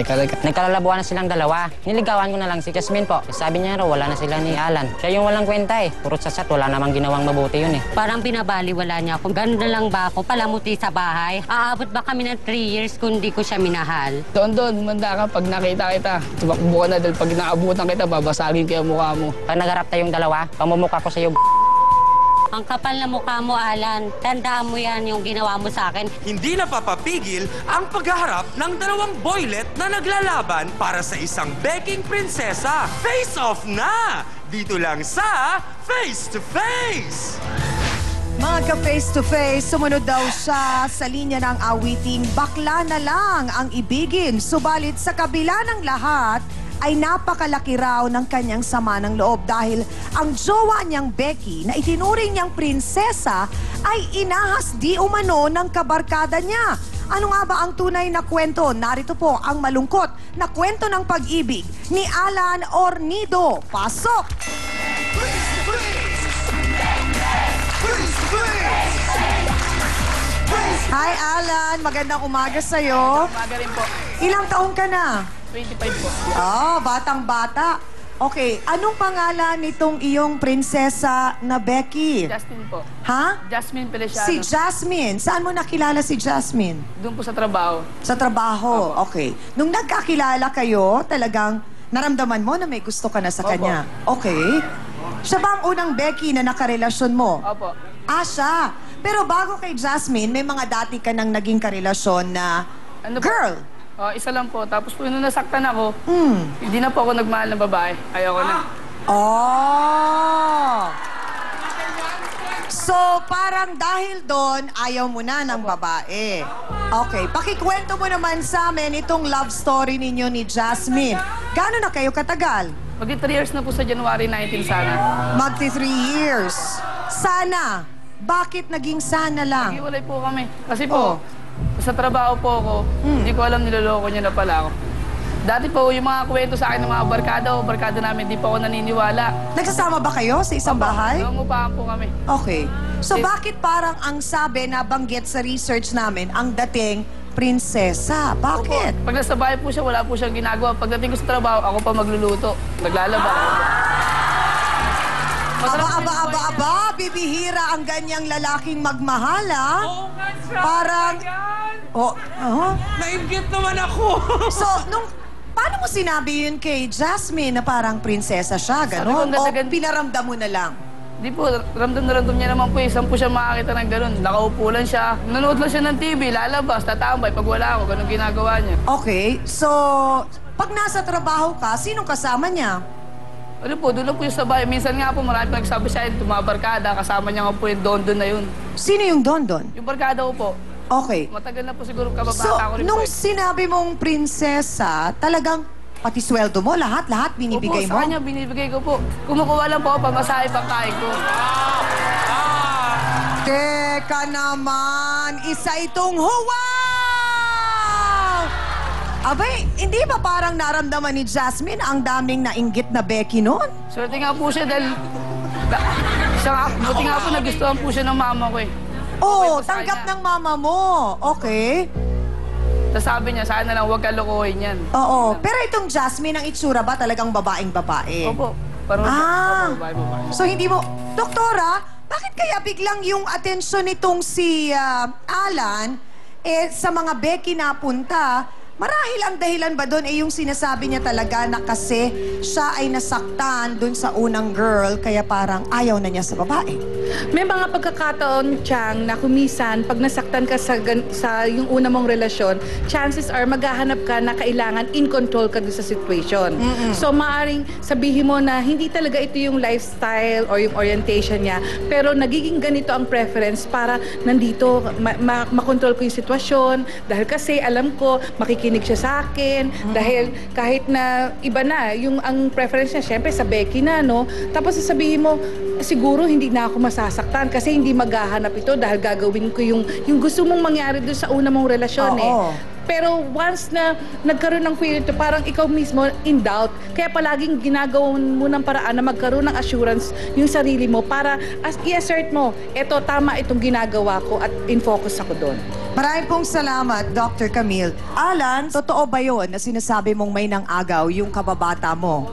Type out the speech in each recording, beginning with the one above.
babae ka rin. Nagkalalabuan na silang dalawa. Niligawan ko na lang si Jasmine po. Sabi niya raw, wala na sila ni Alan. Siya yung walang kwenta eh. Puro sasat, wala namang ginawang mabuti yun eh. Parang binabaliwala niya ako. Ganda lang ba ako? Palamuti sa bahay. Aabot ba kami ng 3 years kung di ko siya minahal? Doon, manda ka pag nakita kita. Tumakbo ka na dahil pag naabutan kita, babasagin kayo mukha mo. Pag nagarap tayong dalawa, pamumukha ko sa'yo. Ang kapal na mukha mo, Alan. Tandaan mo yan yung ginawa mo sa akin. Hindi napapapigil ang paghaharap ng dalawang boylet na naglalaban para sa isang beking prinsesa. Face off na! Dito lang sa Face to Face! Mga ka-face-to-face, sumunod daw siya sa linya ng awiting bakla na lang ang ibigin. Subalit sa kabila ng lahat, ay napakalaki raw ng kanyang sama ng loob dahil ang jowa niyang Becky na itinuring niyang prinsesa ay inahas di umano ng kabarkada niya. Ano nga ba ang tunay na kwento? Narito po ang malungkot na kwento ng pag-ibig ni Alan Ornido. Pasok! Hi Alan, magandang umaga sa'yo. Umaga rin po. Ilang taong ka na? 25 po. Batang-bata. Okay, anong pangalan nitong iyong prinsesa na Becky? Jasmine po. Ha? Jasmine Feliciano. Si Jasmine. Saan mo nakilala si Jasmine? Doon po sa trabaho. Sa trabaho. Opo. Okay. Nung nagkakilala kayo, talagang naramdaman mo na may gusto ka na sa Opo. kanya. Okay. Siya ba ang unang Becky na nakarelasyon mo? Opo. Siya. Pero bago kay Jasmine, may mga dati ka nang naging karelasyon na Ano po? girl. Isa lang po. Tapos po nung nasaktan ako, Hmm. hindi na po ako nagmahal ng babae. Ayoko na. Oh! So, parang dahil doon, ayaw mo na ng babae. Okay, pakikwento mo naman sa amin itong love story ninyo ni Jasmine. Gaano na kayo katagal? Magti 3 years na po sa January 19 sana. Magti 3 years. Sana. Bakit naging sana lang? Naghiwalay po kami. Kasi Oh. po, sa trabaho po ako, hindi ko alam niloloko niya na pala ako. Dati po, yung mga kwento sa akin ng mga barkada namin, di po ako naniniwala. Nagsasama ba kayo sa isang bahay? Nangungupahan po kami. Okay. So, Eh- bakit parang ang sabi na banggit sa research namin, ang dating prinsesa? Bakit? Opo. Pag nasa bahay po siya, wala po siyang ginagawa. Pagdating ko sa trabaho, ako pa magluluto. Naglalaba. Aba, bibihira ang ganyang lalaking magmahal, ha? Oo nga, Parang, Nainggit naman ako! So, paano mo sinabi yun kay Jasmine na parang prinsesa siya, gano'n? Sabi ko, O ganda- pinaramdam mo na lang? Di po, ramdam na ramdam niya naman po. Saan po siya makakita ng ganun? Nakaupo lang siya. Nanood lang siya ng TV, lalabas, tatambay. Pag wala ako, ganun ginagawa niya. Okay, so, pag nasa trabaho ka, sinong kasama niya? Ano po, doon lang po yung sa bahay. Minsan nga po, marami pa nagsabi siya, tumabarkada. Kasama niya nga po yung Dondon na yun. Sino yung Dondon? Yung barkada ko po. Okay. Matagal na po siguro kababata So, ko rin nung po. sinabi mong prinsesa, talagang pati sweldo mo, lahat binibigay Opo, mo? sa kanya binibigay ko po. Kumukuha lang po ako, pamasahe pang kain ko. Teka naman, isa itong wow! Abay, hindi ba parang naramdaman ni Jasmine ang daming nainggit na Becky noon? Swerte nga po siya dahil... Buti nga po nagustuhan po siya ng mama ko eh. Oo, po sa tanggap kanya. ng mama mo. Okay. Tapos sabi niya, sana lang huwag kalokohin yan. Oo, pero itong Jasmine, ang itsura ba talagang babaeng-babae? Opo. Parang babae. So hindi mo... Doktora, bakit kaya biglang yung atensyon nitong si Alan sa mga Becky na punta? Marahil ang dahilan ba doon yung sinasabi niya talaga na kasi siya ay nasaktan doon sa unang girl kaya parang ayaw na niya sa babae? May mga pagkakataon, Chang, na kumisan, pag nasaktan ka sa yung una mong relasyon, chances are maghahanap ka na kailangan in control ka doon sa situation. So, maaring sabihin mo na hindi talaga ito yung lifestyle or yung orientation niya, pero nagiging ganito ang preference para nandito, makontrol ko yung sitwasyon, dahil kasi alam ko, makikinig siya sa akin, dahil kahit na iba na, yung ang preference niya, syempre sa Becky na, no? Tapos sasabihin mo, siguro hindi na ako masasaktan kasi hindi maghahanap ito dahil gagawin ko yung gusto mong mangyari doon sa una mong relasyon Oo. Pero once na nagkaroon ng feeling to, parang ikaw mismo in doubt. Kaya palaging ginagawa mo ng paraan na magkaroon ng assurance yung sarili mo para i-assert mo, eto tama itong ginagawa ko at in focus ako doon. Maraming pong salamat, Dr. Camille. Alan, totoo ba yun na sinasabi mong may nang-agaw yung kababata mo?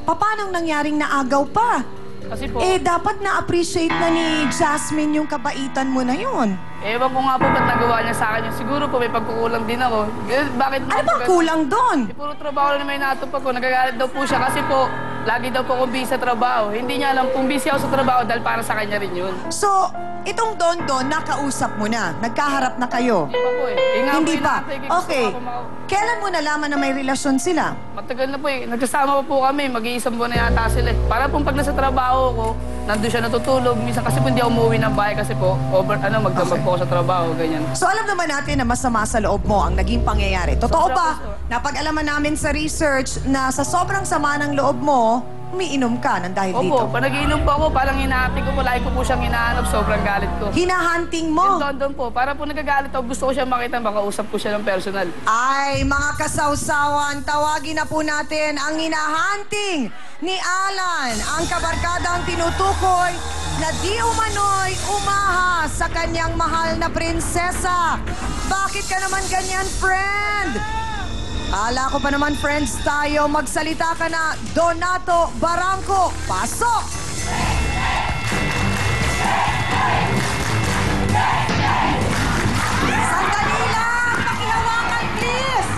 Paano nangyaring naagaw pa? Kasi po, Dapat na-appreciate na ni Jasmine yung kabaitan mo na yun. ewan ko nga po ba't nagawa niya sa akin yun. Siguro po may pagkukulang din ako. Bakit Ano bang kulang doon? Puro trabaho na may natupag ko. Nagagalit daw po siya kasi po, lagi daw po akong busy sa trabaho. Hindi niya alam kung busy ako sa trabaho dahil para sa kanya rin yun. So, itong Don, nakausap mo na. Nagkaharap na kayo. Hindi pa po eh. Nga po Hindi yung pa? nakatay, gusto Okay. ko ako Kailan mo nalaman na may relasyon sila? Matagal na po eh. Nagsasama pa po kami. Mag-iisang buwan na yata sila eh. Para pong pag nasa trabaho ko, nandun siya natutulog. Minsan kasi po hindi ako umuwi ng bahay kasi po, magdamag po ako sa trabaho, ganyan. So alam naman natin na masama sa loob mo ang naging pangyayari. Totoo Sobra ba? po, sir. Napag-alaman namin sa research na sa sobrang sama ng loob mo, umiinom ka ng dahil dito. Opo, pag nag-iinom po ako, parang hinahanap ko po. Lagi ko po siyang hinahanap. Sobrang galit ko. Hinahunting Yung mo. London po, para po nagagalit ako. Gusto ko siya makita, makausap ko siya ng personal. Ay, mga kasawsawan, tawagin na po natin ang hinahunting ni Alan, ang kabarkadang tinutukoy na di umano'y umahas sa kanyang mahal na prinsesa. Bakit ka naman ganyan, friend? Ala ko pa naman, friends tayo. Magsalita ka na, Donato Barangco. Pasok! Sandali lang! Pakihawakan, please!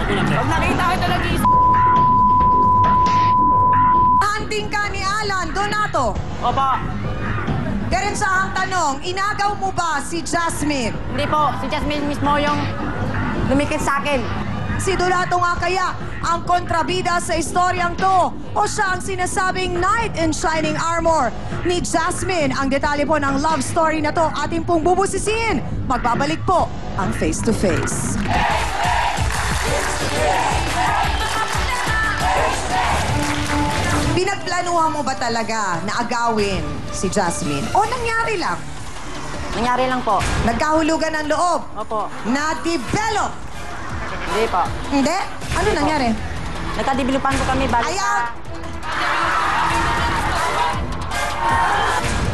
Pag nakita kita nag-iisa, Hunting ka ni Alan, Donato. Opo. Diretsahang tanong, inagaw mo ba si Jasmine? Hindi po. Si Jasmine mismo yung lumikit sa akin. Si Donato nga kaya ang kontrabida sa istoryang to o siya ang sinasabing knight in shining armor ni Jasmine? Ang detalye po ng love story na to ating pong bubusisiin. Magbabalik po ang Face to Face. Pinagplanuhan mo ba talaga na agawin si Jasmine? O nangyari lang? Nangyari lang po. Nagkahulugan ng loob? Opo. Na-develop? Hindi po. Hindi? Ano nangyari? Nagkadibilupan po kami balik Ayaw!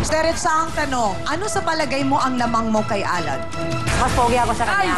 Diretsahang tanong, ano sa palagay mo ang lamang mo kay Alan? Mas pogi ako sa ay, kanya.